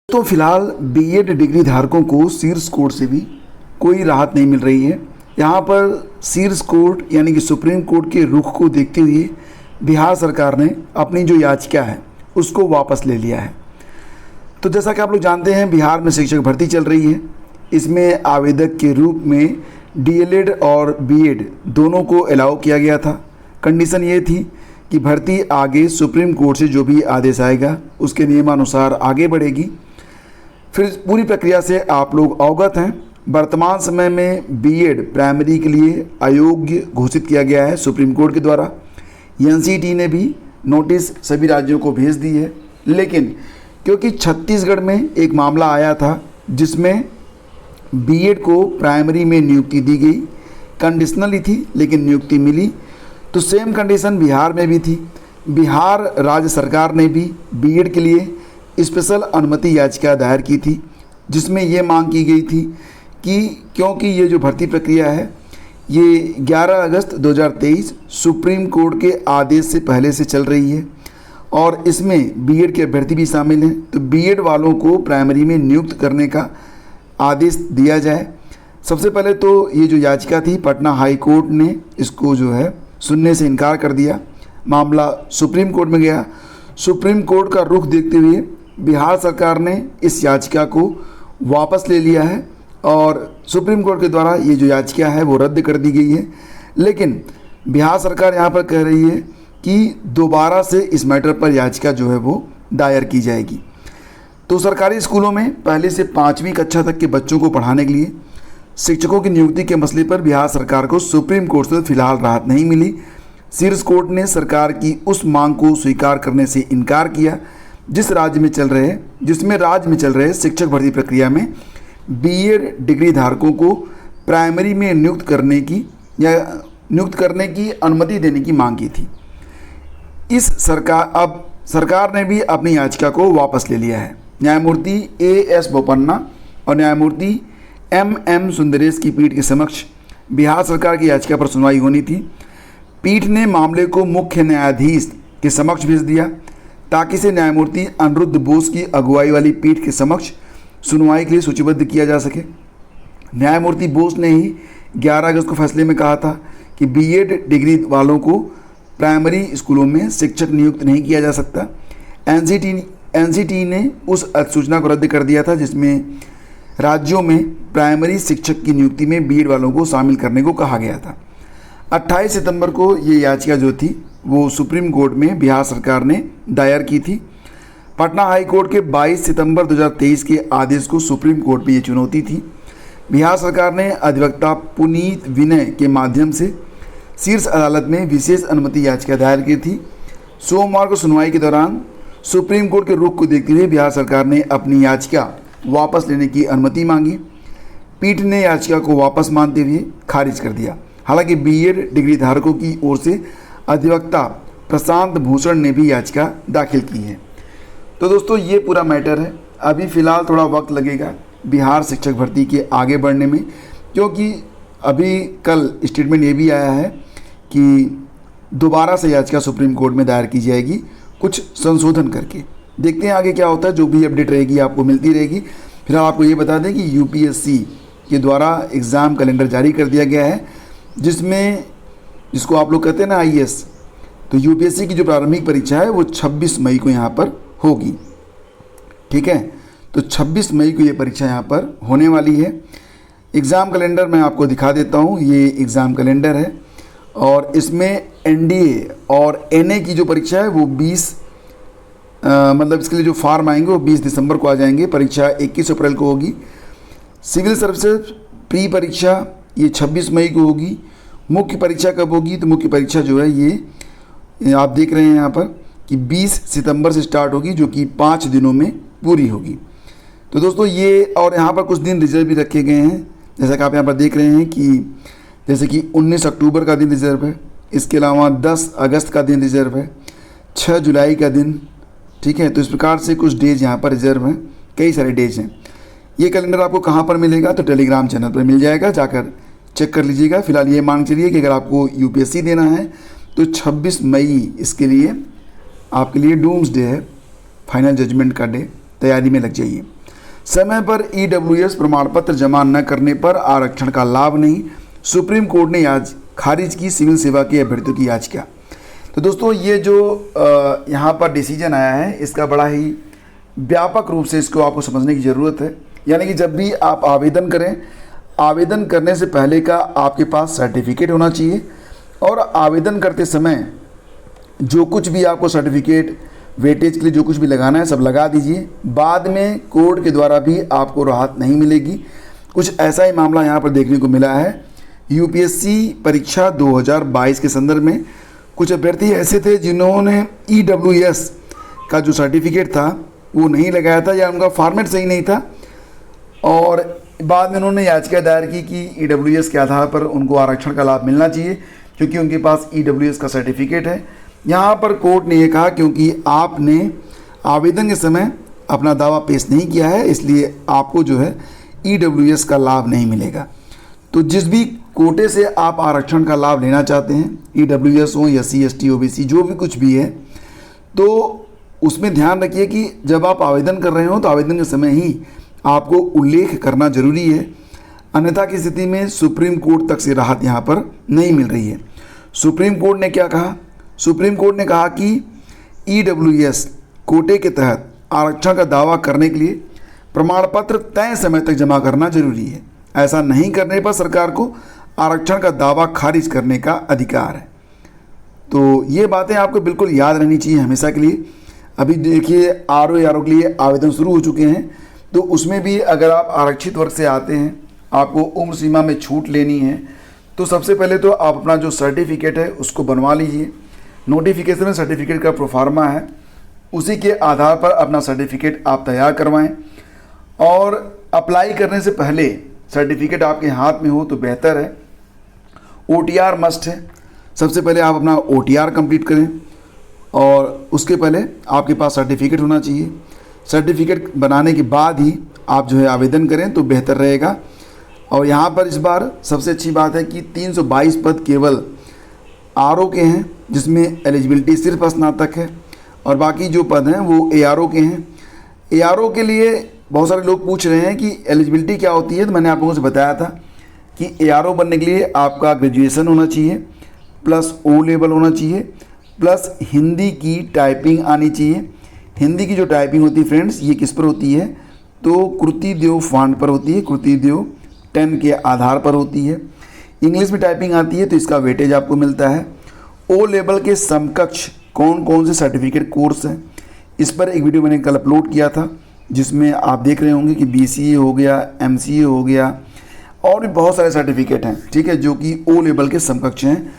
तो फिलहाल BEd degree धारकों को शीर्ष कोर्ट से भी कोई राहत नहीं मिल रही है। यहाँ पर शीर्ष कोर्ट यानी कि सुप्रीम कोर्ट के रुख को देखते हुए बिहार सरकार ने अपनी जो याचिका है उसको वापस ले लिया है। तो जैसा कि आप लोग जानते हैं, बिहार में शिक्षक भर्ती चल रही है। इसमें आवेदक के रूप में डीएलएड और बीएड दोनों को अलाउ किया गया था। कंडीशन ये थी कि भर्ती आगे सुप्रीम कोर्ट से जो भी आदेश आएगा उसके नियमानुसार आगे बढ़ेगी। फिर पूरी प्रक्रिया से आप लोग अवगत हैं। वर्तमान समय में बीएड प्राइमरी के लिए अयोग्य घोषित किया गया है सुप्रीम कोर्ट के द्वारा। एनसीटी ने भी नोटिस सभी राज्यों को भेज दी है, लेकिन क्योंकि छत्तीसगढ़ में एक मामला आया था जिसमें बीएड को प्राइमरी में नियुक्ति दी गई, कंडीशनली थी लेकिन नियुक्ति मिली, तो सेम कंडीशन बिहार में भी थी। बिहार राज्य सरकार ने भी बीएड के लिए स्पेशल अनुमति याचिका दायर की थी, जिसमें ये मांग की गई थी कि क्योंकि ये जो भर्ती प्रक्रिया है ये 11 अगस्त 2023 सुप्रीम कोर्ट के आदेश से पहले से चल रही है और इसमें बीएड के अभ्यर्थी भी शामिल हैं, तो बीएड वालों को प्राइमरी में नियुक्त करने का आदेश दिया जाए। सबसे पहले तो ये जो याचिका थी पटना हाई कोर्ट ने इसको जो है सुनने से इनकार कर दिया। मामला सुप्रीम कोर्ट में गया। सुप्रीम कोर्ट का रुख देखते हुए बिहार सरकार ने इस याचिका को वापस ले लिया है और सुप्रीम कोर्ट के द्वारा ये जो याचिका है वो रद्द कर दी गई है। लेकिन बिहार सरकार यहाँ पर कह रही है कि दोबारा से इस मैटर पर याचिका जो है वो दायर की जाएगी। तो सरकारी स्कूलों में पहली से 5वीं कक्षा तक के बच्चों को पढ़ाने के लिए शिक्षकों की नियुक्ति के मसले पर बिहार सरकार को सुप्रीम कोर्ट से फिलहाल राहत नहीं मिली। शीर्ष कोर्ट ने सरकार की उस मांग को स्वीकार करने से इनकार किया जिसमें राज्य में चल रहे शिक्षक भर्ती प्रक्रिया में बीएड डिग्री धारकों को प्राइमरी में नियुक्त करने की अनुमति देने की मांग की थी। अब सरकार ने भी अपनी याचिका को वापस ले लिया है। न्यायमूर्ति एएस बोपन्ना और न्यायमूर्ति एमएम सुंदरेश की पीठ के समक्ष बिहार सरकार की याचिका पर सुनवाई होनी थी। पीठ ने मामले को मुख्य न्यायाधीश के समक्ष भेज दिया ताकि इसे न्यायमूर्ति अनिरुद्ध बोस की अगुवाई वाली पीठ के समक्ष सुनवाई के लिए सूचीबद्ध किया जा सके। न्यायमूर्ति बोस ने ही 11 अगस्त को फैसले में कहा था कि बीएड डिग्री वालों को प्राइमरी स्कूलों में शिक्षक नियुक्त नहीं किया जा सकता। एनसीटी ने उस अधिसूचना को रद्द कर दिया था जिसमें राज्यों में प्राइमरी शिक्षक की नियुक्ति में बीएड वालों को शामिल करने को कहा गया था। 28 सितंबर को ये याचिका जो थी वो सुप्रीम कोर्ट में बिहार सरकार ने दायर की थी। पटना हाई कोर्ट के 22 सितंबर 2023 के आदेश को सुप्रीम कोर्ट में ये चुनौती थी। बिहार सरकार ने अधिवक्ता पुनीत विनय के माध्यम से शीर्ष अदालत में विशेष अनुमति याचिका दायर की थी। सोमवार को सुनवाई के दौरान सुप्रीम कोर्ट के रुख को देखते हुए बिहार सरकार ने अपनी याचिका वापस लेने की अनुमति मांगी। पीठ ने याचिका को वापस मानते हुए खारिज कर दिया। हालांकि बीएड डिग्री धारकों की ओर से अधिवक्ता प्रशांत भूषण ने भी याचिका दाखिल की है। तो दोस्तों ये पूरा मैटर है। अभी फ़िलहाल थोड़ा वक्त लगेगा बिहार शिक्षक भर्ती के आगे बढ़ने में, क्योंकि अभी कल स्टेटमेंट ये भी आया है कि दोबारा से याचिका सुप्रीम कोर्ट में दायर की जाएगी कुछ संशोधन करके। देखते हैं आगे क्या होता है। जो भी अपडेट रहेगी आपको मिलती रहेगी। फिलहाल आपको ये बता दें कि यूपीएससी के द्वारा एग्ज़ाम कैलेंडर जारी कर दिया गया है जिसको आप लोग कहते हैं ना आईएएस। तो यूपीएससी की जो प्रारंभिक परीक्षा है वो 26 मई को यहाँ पर होगी। ठीक है, तो 26 मई को ये परीक्षा यहाँ पर होने वाली है। एग्ज़ाम कैलेंडर मैं आपको दिखा देता हूँ। ये एग्ज़ाम कैलेंडर है और इसमें एनडीए और एनए की जो परीक्षा है वो 20 मतलब इसके लिए जो फॉर्म आएंगे वो 20 दिसंबर को आ जाएंगे। परीक्षा 21 अप्रैल को होगी। सिविल सर्विसेज प्री परीक्षा ये 26 मई को होगी। मुख्य परीक्षा कब होगी? तो मुख्य परीक्षा जो है ये आप देख रहे हैं यहाँ पर कि 20 सितंबर से स्टार्ट होगी, जो कि 5 दिनों में पूरी होगी। तो दोस्तों ये और यहाँ पर कुछ दिन रिजर्व भी रखे गए हैं, जैसा कि आप यहाँ पर देख रहे हैं कि जैसे कि 19 अक्टूबर का दिन रिजर्व है। इसके अलावा 10 अगस्त का दिन रिजर्व है, 6 जुलाई का दिन। ठीक है, तो इस प्रकार से कुछ डेज यहाँ पर रिजर्व हैं, कई सारे डेज हैं। ये कैलेंडर आपको कहाँ पर मिलेगा? तो टेलीग्राम चैनल पर मिल जाएगा, जाकर चेक कर लीजिएगा। फिलहाल ये मान चलिए कि अगर आपको यूपीएससी देना है तो 26 मई इसके लिए आपके लिए डूम्स डे है, फाइनल जजमेंट का डे। तैयारी में लग जाइए। समय पर ईडब्ल्यूएस प्रमाण पत्र जमा न करने पर आरक्षण का लाभ नहीं, सुप्रीम कोर्ट ने आज खारिज की सिविल सेवा के अभ्यर्थियों की याचिका। तो दोस्तों ये जो यहाँ पर डिसीजन आया है इसका बड़ा ही व्यापक रूप से इसको आपको समझने की ज़रूरत है। यानी कि जब भी आप आवेदन करें, आवेदन करने से पहले का आपके पास सर्टिफिकेट होना चाहिए और आवेदन करते समय जो कुछ भी आपको सर्टिफिकेट वेटेज के लिए जो कुछ भी लगाना है सब लगा दीजिए। बाद में कोर्ट के द्वारा भी आपको राहत नहीं मिलेगी। कुछ ऐसा ही मामला यहाँ पर देखने को मिला है। यूपीएससी परीक्षा 2022 के संदर्भ में कुछ अभ्यर्थी ऐसे थे जिन्होंने ईडब्ल्यूएस का जो सर्टिफिकेट था वो नहीं लगाया था या उनका फॉर्मेट सही नहीं था और बाद में उन्होंने याचिका दायर की कि ईडब्ल्यूएस के आधार पर उनको आरक्षण का लाभ मिलना चाहिए क्योंकि उनके पास ईडब्ल्यूएस का सर्टिफिकेट है। यहाँ पर कोर्ट ने ये कहा क्योंकि आपने आवेदन के समय अपना दावा पेश नहीं किया है इसलिए आपको जो है ईडब्ल्यूएस का लाभ नहीं मिलेगा। तो जिस भी कोटे से आप आरक्षण का लाभ लेना चाहते हैं, ईडब्ल्यूएस हो या SC ST OBC जो भी कुछ भी है, तो उसमें ध्यान रखिए कि जब आप आवेदन कर रहे हो तो आवेदन के समय ही आपको उल्लेख करना जरूरी है, अन्यथा की स्थिति में सुप्रीम कोर्ट तक से राहत यहाँ पर नहीं मिल रही है। सुप्रीम कोर्ट ने क्या कहा? सुप्रीम कोर्ट ने कहा कि ईडब्ल्यूएस कोटे के तहत आरक्षण का दावा करने के लिए प्रमाण पत्र तय समय तक जमा करना जरूरी है। ऐसा नहीं करने पर सरकार को आरक्षण का दावा खारिज करने का अधिकार है। तो ये बातें आपको बिल्कुल याद रहनी चाहिए हमेशा के लिए। अभी देखिए RO के लिए आवेदन शुरू हो चुके हैं, तो उसमें भी अगर आप आरक्षित वर्ग से आते हैं, आपको उम्र सीमा में छूट लेनी है, तो सबसे पहले तो आप अपना जो सर्टिफिकेट है उसको बनवा लीजिए। नोटिफिकेशन में सर्टिफिकेट का प्रोफार्मा है, उसी के आधार पर अपना सर्टिफिकेट आप तैयार करवाएं और अप्लाई करने से पहले सर्टिफिकेट आपके हाथ में हो तो बेहतर है। OTR मस्ट है। सबसे पहले आप अपना OTR कंप्लीट करें और उसके पहले आपके पास सर्टिफिकेट होना चाहिए। सर्टिफिकेट बनाने के बाद ही आप जो है आवेदन करें तो बेहतर रहेगा। और यहाँ पर इस बार सबसे अच्छी बात है कि 322 पद केवल RO के हैं, जिसमें एलिजिबिलिटी सिर्फ स्नातक है और बाकी जो पद हैं वो ARO के हैं। ARO के लिए बहुत सारे लोग पूछ रहे हैं कि एलिजिबिलिटी क्या होती है, तो मैंने आप लोगों से बताया था कि ARO बनने के लिए आपका ग्रेजुएशन होना चाहिए प्लस O लेवल होना चाहिए प्लस हिंदी की टाइपिंग आनी चाहिए। हिंदी की जो टाइपिंग होती है फ्रेंड्स, ये किस पर होती है? तो कृतिदेव फॉन्ट पर होती है, कृतिदेव 10 के आधार पर होती है। इंग्लिश में टाइपिंग आती है तो इसका वेटेज आपको मिलता है। O लेवल के समकक्ष कौन कौन से सर्टिफिकेट कोर्स हैं, इस पर एक वीडियो मैंने कल अपलोड किया था जिसमें आप देख रहे होंगे कि BCA हो गया, MCA हो गया और भी बहुत सारे सर्टिफिकेट हैं, ठीक है, जो कि O लेवल के समकक्ष हैं।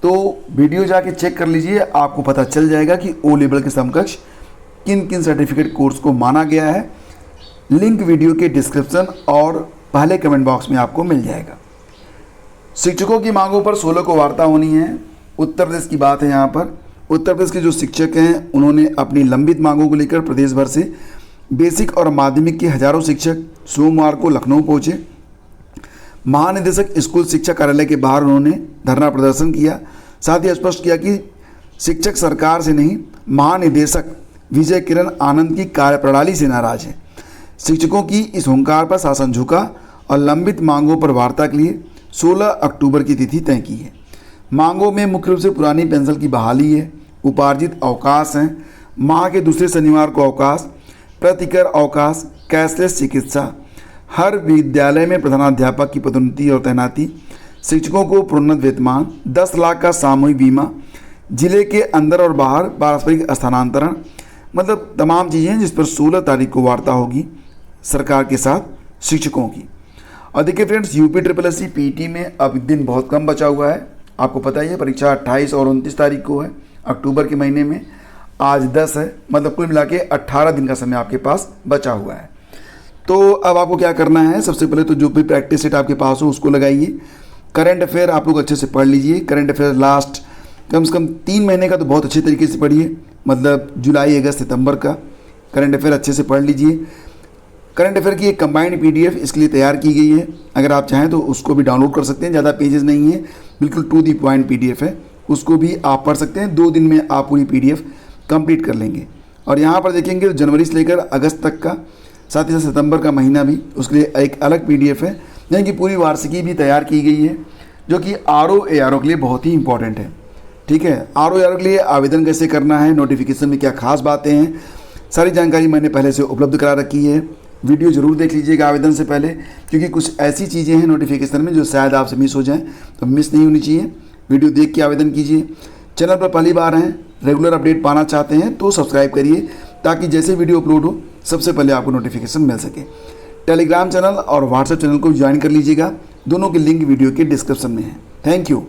तो वीडियो जाके चेक कर लीजिए, आपको पता चल जाएगा कि O लेवल के समकक्ष किन किन सर्टिफिकेट कोर्स को माना गया है। लिंक वीडियो के डिस्क्रिप्शन और पहले कमेंट बॉक्स में आपको मिल जाएगा। शिक्षकों की मांगों पर 16 को वार्ता होनी है। उत्तर प्रदेश की बात है। यहाँ पर उत्तर प्रदेश के जो शिक्षक हैं उन्होंने अपनी लंबित मांगों को लेकर प्रदेश भर से बेसिक और माध्यमिक के हजारों शिक्षक सोमवार को लखनऊ पहुंचे। महानिदेशक स्कूल शिक्षा कार्यालय के बाहर उन्होंने धरना प्रदर्शन किया। साथ ही स्पष्ट किया कि शिक्षक सरकार से नहीं, महानिदेशक विजय किरण आनंद की कार्यप्रणाली से नाराज है। शिक्षकों की इस हुंकार पर शासन झुका और लंबित मांगों पर वार्ता के लिए 16 अक्टूबर की तिथि तय की है। मांगों में मुख्य रूप से पुरानी पेंशन की बहाली है, उपार्जित अवकाश हैं, माह के दूसरे शनिवार को अवकाश, प्रतिकर अवकाश, कैशलेस चिकित्सा, हर विद्यालय में प्रधानाध्यापक की पदोन्नति और तैनाती, शिक्षकों को प्रोन्नत वेतमान, 10 लाख का सामूहिक बीमा, जिले के अंदर और बाहर पारस्परिक स्थानांतरण, मतलब तमाम चीज़ें जिस पर 16 तारीख को वार्ता होगी सरकार के साथ शिक्षकों की। और देखिए फ्रेंड्स, UPSSC PT में अब दिन बहुत कम बचा हुआ है। आपको पता ही है परीक्षा 28 और 29 तारीख को है अक्टूबर के महीने में। आज 10 है, मतलब कुल मिला के 18 दिन का समय आपके पास बचा हुआ है। तो अब आपको क्या करना है, सबसे पहले तो जो भी प्रैक्टिस सेट आपके पास हो उसको लगाइए। करंट अफेयर आप लोग अच्छे से पढ़ लीजिए। करंट अफेयर लास्ट कम से कम 3 महीने का तो बहुत अच्छे तरीके से पढ़िए, मतलब जुलाई, अगस्त, सितंबर का करंट अफेयर अच्छे से पढ़ लीजिए। करंट अफेयर की एक कंबाइंड PDF इसके लिए तैयार की गई है, अगर आप चाहें तो उसको भी डाउनलोड कर सकते हैं। ज़्यादा पेजेस नहीं है, बिल्कुल टू दी पॉइंट PDF है, उसको भी आप पढ़ सकते हैं। 2 दिन में आप पूरी PDF कंप्लीट कर लेंगे। और यहाँ पर देखेंगे जनवरी से लेकर अगस्त तक का साथ ही साथ सितंबर का महीना भी, उसके लिए एक अलग PDF है, यानी कि पूरी वार्षिकी भी तैयार की गई है, जो कि RO ARO के लिए बहुत ही इंपॉर्टेंट है। ठीक है, RO ARO के लिए आवेदन कैसे करना है, नोटिफिकेशन में क्या खास बातें हैं, सारी जानकारी मैंने पहले से उपलब्ध करा रखी है। वीडियो जरूर देख लीजिएगा आवेदन से पहले, क्योंकि कुछ ऐसी चीज़ें हैं नोटिफिकेशन में जो शायद आपसे मिस हो जाएं, तो मिस नहीं होनी चाहिए। वीडियो देख के आवेदन कीजिए। चैनल पर पहली बार हैं, रेगुलर अपडेट पाना चाहते हैं तो सब्सक्राइब करिए, ताकि जैसे वीडियो अपलोड हो सबसे पहले आपको नोटिफिकेशन मिल सके। टेलीग्राम चैनल और व्हाट्सएप चैनल को ज्वाइन कर लीजिएगा, दोनों के लिंक वीडियो के डिस्क्रिप्शन में है। Thank you.